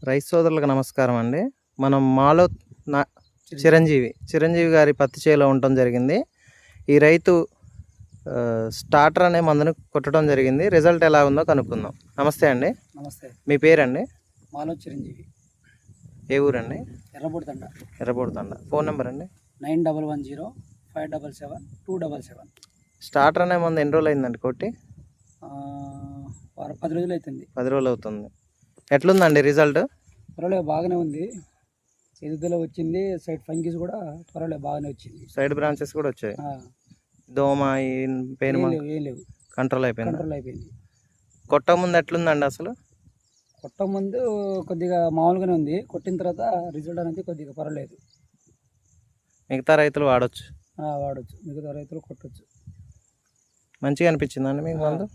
రైతు సోదరులకు నమస్కారం అండి. మనం మాలో చిరంజీవి గారి పత్తి చేలో ఉండటం జరిగింది. ఈ రైతు స్టార్టర్ అనే మందును కొట్టడం జరిగింది. రిజల్ట్ ఎలా ఉందో కనుక్కుందాం. నమస్తే అండి. నమస్తే. మీ పేరండి? మాలో చిరంజీవి. ఏ ఊరండి? ఎర్రబోడుతండ. ఫోన్ నెంబర్ అండి? 9110 577 277. స్టార్టర్ అనే మందు ఎన్ని రోజులు అయిందండి కొట్టి? 10 రోజులు అవుతుంది. 10 రోజులు అవుతుంది. ఎట్లుందండి రిజల్ట్? పర్వాలేదు, బాగానే ఉంది. ఎదుగుదల వచ్చింది. సైడ్ ఫంగిస్ కూడా పర్వాలేదు, బాగానే వచ్చింది. సైడ్ బ్రాంచెస్ కూడా వచ్చాయి. దోమ పెయిన్ ఏం లేవు. కంట్రోల్ అయిపోయింది. కొట్టక ముందు ఎట్లుందండి అసలు? కొట్టక ముందు కొద్దిగా మామూలుగానే ఉంది. కొట్టిన తర్వాత రిజల్ట్ అనేది కొద్దిగా పర్వాలేదు. మిగతా రైతులు వాడచ్చు. మిగతా రైతులు కొట్టచ్చు. మంచిగా అనిపించిందండి మీకు మందు?